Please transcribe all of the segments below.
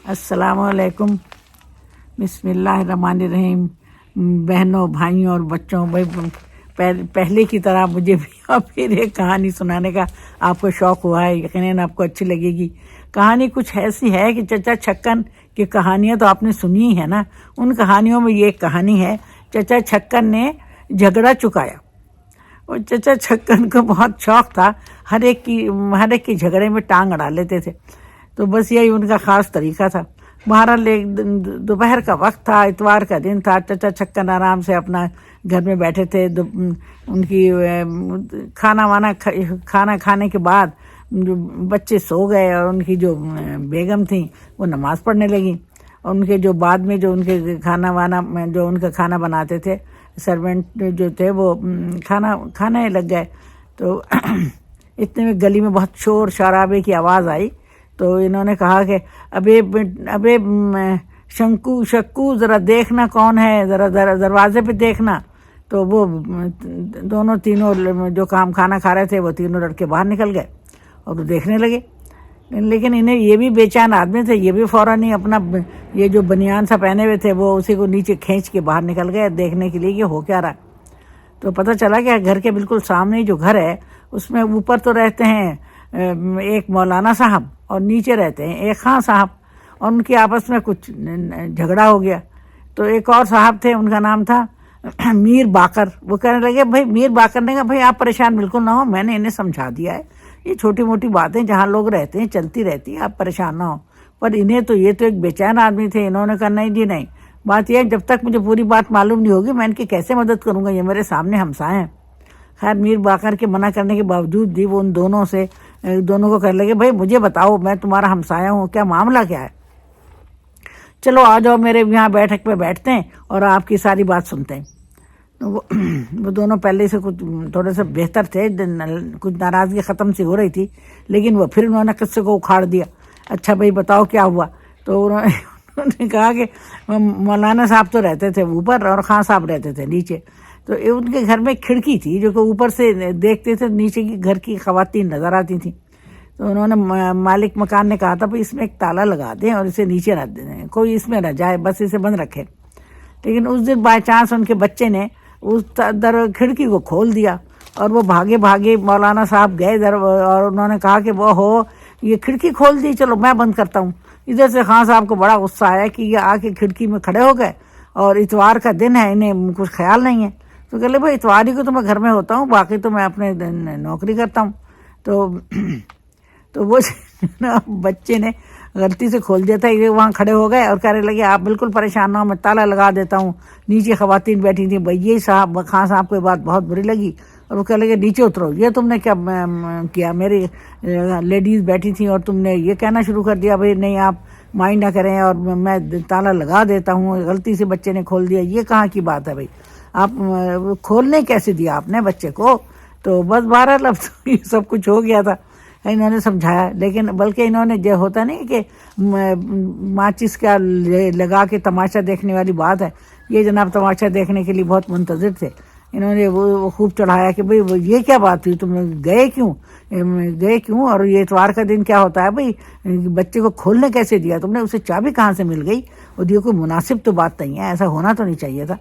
السلام علیکم۔ بسم اللہ الرحمن الرحیم۔ بہنوں، بھائیوں اور بچوں، پہلے کی طرح مجھے بھی پھر ایک کہانی سنانے کا آپ کو شوق ہوا ہے، یقیناً آپ کو اچھی لگے گی۔ کہانی کچھ ایسی ہے کہ چچا چھکن کی کہانیاں تو آپ نے سنی ہے نا، ان کہانیوں میں یہ ایک کہانی ہے، چچا چھکن نے جھگڑا چکایا۔ اور چچا چھکن کو بہت شوق تھا، ہر ایک کی جھگڑے میں ٹانگ اڑا لیتے تھے، تو بس یہی ان کا خاص طریقہ تھا۔ بہرحال دوپہر کا وقت تھا، اتوار کا دن تھا، چچا چھکن آرام سے اپنا گھر میں بیٹھے تھے۔ ان کی کھانا کھانے کے بعد جو بچے سو گئے اور ان کی جو بیگم تھیں وہ نماز پڑھنے لگیں، اور ان کے جو بعد میں جو ان کے ان کا کھانا بناتے تھے سرونٹ جو تھے وہ کھانے لگ گئے۔ تو اتنے میں گلی میں بہت شور شرابے کی آواز آئی، تو انہوں نے کہا کہ ابے شکو ذرا دیکھنا کون ہے، ذرا دروازے پہ دیکھنا۔ تو وہ تینوں جو کھانا کھا رہے تھے وہ تینوں لڑکے باہر نکل گئے اور وہ دیکھنے لگے، لیکن انہیں یہ بھی بے چین آدمی تھے، یہ بھی فوراً ہی اپنا یہ جو بنیان سا پہنے ہوئے تھے وہ اسی کو نیچے کھینچ کے باہر نکل گئے دیکھنے کے لیے کہ ہو کیا رہا۔ تو پتہ چلا کہ گھر کے بالکل سامنے جو گھر ہے اس میں اوپر تو رہتے ہیں ایک مولانا صاحب اور نیچے رہتے ہیں ایک خاں صاحب، اور ان کی آپس میں کچھ جھگڑا ہو گیا۔ تو ایک اور صاحب تھے، ان کا نام تھا میر باقر، وہ کہنے لگے میر باقر نے کہا بھائی آپ پریشان بالکل نہ ہو، میں نے انہیں سمجھا دیا ہے، یہ چھوٹی موٹی باتیں جہاں لوگ رہتے ہیں چلتی رہتی ہیں، آپ پریشان نہ ہو۔ پر یہ تو ایک بے چین آدمی تھے، انہوں نے کہا نہیں جی نہیں، بات یہ ہے جب تک مجھے پوری بات معلوم نہیں ہوگی میں ان کی کیسے مدد کروں گا، یہ میرے سامنے ہمسائے ہیں۔ خیر میر باقر کے منع کرنے کے باوجود بھی وہ ان دونوں کو کہنے لگے بھائی مجھے بتاؤ، میں تمہارا ہمسایہ ہوں، کیا معاملہ کیا ہے؟ چلو آ جاؤ میرے یہاں بیٹھک پہ بیٹھتے ہیں اور آپ کی ساری بات سنتے ہیں۔ وہ دونوں پہلے سے کچھ تھوڑے سے بہتر تھے، کچھ ناراضگی ختم سی ہو رہی تھی، لیکن وہ پھر انہوں نے قصے کو اکھاڑ دیا۔ اچھا بھائی بتاؤ کیا ہوا؟ تو انہوں نے کہا کہ مولانا صاحب تو رہتے تھے اوپر اور خان صاحب رہتے تھے نیچے، تو ان کے گھر میں کھڑکی تھی جو کہ اوپر سے دیکھتے تھے نیچے کی گھر کی خواتین نظر آتی تھیں۔ تو انہوں نے مالک مکان نے کہا تھا بھائی اس میں ایک تالا لگا دیں اور اسے نیچے رکھ دیں، کوئی اس میں نہ جائے، بس اسے بند رکھے۔ لیکن اس دن بائی چانس ان کے بچے نے اس کھڑکی کو کھول دیا اور وہ بھاگے مولانا صاحب گئے اور انہوں نے کہا کہ وہ ہو یہ کھڑکی کھول دی، چلو میں بند کرتا ہوں۔ ادھر سے خان صاحب کو بڑا غصہ آیا کہ یہ آ کے کھڑکی میں کھڑے ہو گئے اور اتوار کا دن ہے، انہیں کچھ خیال نہیں ہے۔ تو کہ لے بھائی اتوار ہی کو تو میں گھر میں ہوتا ہوں، باقی تو میں اپنے نوکری کرتا ہوں۔ تو وہ بچے نے غلطی سے کھول دیا تھا، یہ وہاں کھڑے ہو گئے اور کہنے لگے آپ بالکل پریشان نہ ہو، میں تالا لگا دیتا ہوں۔ نیچے خواتین بیٹھی تھیں، بھائی یہ خان صاحب کو یہ بات بہت بری لگی اور وہ کہنے لگے نیچے اترو، یہ تم نے کیا میری لیڈیز بیٹھی تھیں اور تم نے یہ کہنا شروع کر دیا بھائی نہیں آپ مائنڈ نہ کریں اور میں تالا لگا دیتا ہوں، غلطی سے بچے نے کھول دیا، یہ کہاں کی بات ہے بھائی، آپ کھولنے کیسے دیا آپ نے بچے کو؟ تو بس 12 لفظ یہ سب کچھ ہو گیا تھا، انہوں نے سمجھایا، لیکن بلکہ انہوں نے جو ہوتا نہیں کہ ماچس کا لگا کے تماشا دیکھنے والی بات ہے، یہ جناب تماشا دیکھنے کے لیے بہت منتظر تھے۔ انہوں نے وہ خوب چڑھایا کہ بھئی یہ کیا بات ہوئی، تم گئے کیوں اور یہ اتوار کا دن کیا ہوتا ہے بھئی، بچے کو کھولنے کیسے دیا تم نے، اسے چابی کہاں سے مل گئی؟ اور یہ کوئی مناسب تو بات نہیں ہے، ایسا ہونا تو نہیں چاہیے تھا۔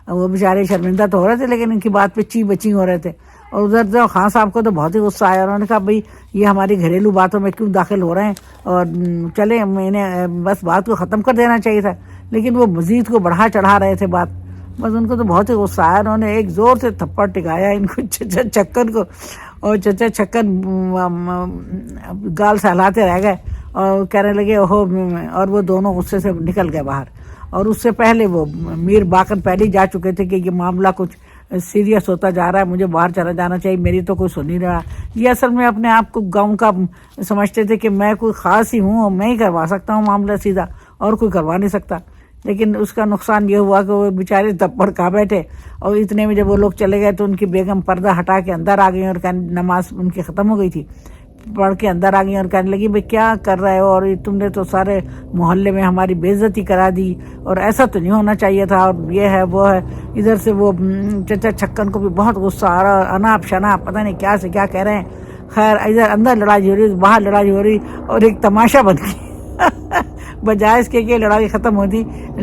وہ بیچارے شرمندہ تو ہو رہے تھے لیکن ان کی بات پہ چی بچی ہو رہے تھے، اور ادھر خان صاحب کو تو بہت ہی غصہ آیا، انہوں نے کہا بھئی یہ ہماری گھریلو باتوں میں کیوں داخل ہو رہے ہیں، اور چلیں انہیں بس بات کو ختم کر دینا چاہیے تھا، لیکن وہ مزید کو بڑھا چڑھا رہے تھے بات، بس ان کو تو بہت ہی غصہ آیا، انہوں نے ایک زور سے تھپڑ ٹکایا ان کو چچا چھکن کو، اور چچا چھکن گال سہلاتے رہ گئے اور کہنے لگے اوہو، اور وہ دونوں غصے سے نکل گئے باہر۔ اور اس سے پہلے وہ میر باقر پہلے جا چکے تھے کہ یہ معاملہ کچھ سیریس ہوتا جا رہا ہے، مجھے باہر چلا جانا چاہیے، میری تو کوئی سن نہیں رہا۔ یہ اصل میں اپنے آپ کو گاؤں کا سمجھتے تھے کہ میں کوئی خاص ہی ہوں اور میں ہی کروا سکتا ہوں معاملہ سیدھا، اور کوئی کروا نہیں سکتا۔ لیکن اس کا نقصان یہ ہوا کہ وہ بیچارے تپڑ کھا بیٹھے، اور اتنے میں جب وہ لوگ چلے گئے تو ان کی بیگم پردہ ہٹا کے اندر آ گئی، اور نماز ان کی ختم ہو گئی تھی، پڑھ کے اندر آ گئی اور کہنے لگی بھئی کیا کر رہے ہو، اور تم نے تو سارے محلے میں ہماری بے عزتی کرا دی، اور ایسا تو نہیں ہونا چاہیے تھا، اور یہ ہے وہ ہے۔ ادھر سے وہ چچا چھکن کو بھی بہت غصہ آ رہا، اناپ شناپ پتہ نہیں کیا سے کیا کہہ رہے ہیں۔ خیر ادھر اندر لڑائی ہو رہی، باہر لڑائی ہو رہی، اور ایک تماشا بن گئی بجائے اس کے کہ لڑائی ختم ہوتی،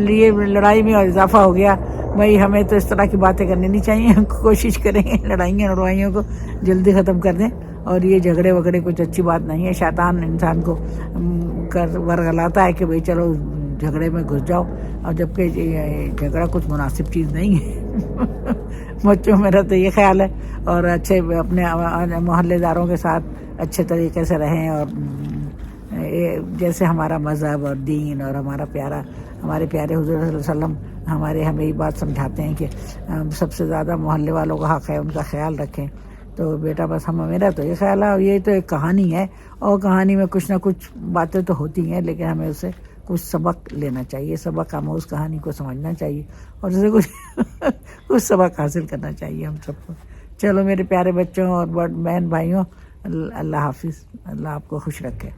یہ لڑائی میں اور اضافہ ہو گیا۔ بھائی ہمیں تو اس طرح کی باتیں کرنی نہیں چاہیے، ہم کوشش کریں گے لڑائیوں کو جلدی ختم کر دیں، اور یہ جھگڑے وگڑے کچھ اچھی بات نہیں ہے۔ شیطان انسان کو ورگلاتا ہے کہ بھئی چلو جھگڑے میں گھس جاؤ، اور جبکہ جھگڑا کچھ مناسب چیز نہیں ہے۔ بچوں میرا تو یہ خیال ہے، اور اچھے اپنے محلے داروں کے ساتھ اچھے طریقے سے رہیں، اور جیسے ہمارا مذہب اور دین اور ہمارے پیارے حضور صلی اللہ علیہ وسلم ہمیں یہ بات سمجھاتے ہیں کہ سب سے زیادہ محلے والوں کا حق ہے ان کا خیال رکھیں۔ تو بیٹا بس میرا تو یہ خیال ہے، اور یہ تو ایک کہانی ہے، اور کہانی میں کچھ نہ کچھ باتیں تو ہوتی ہیں، لیکن ہمیں اسے کچھ سبق لینا چاہیے، سبق ہمیں اس کہانی کو سمجھنا چاہیے، اور اسے کچھ سبق حاصل کرنا چاہیے ہم سب کو۔ چلو میرے پیارے بچوں اور بہن بھائیوں، اللہ حافظ، اللہ آپ کو خوش رکھے۔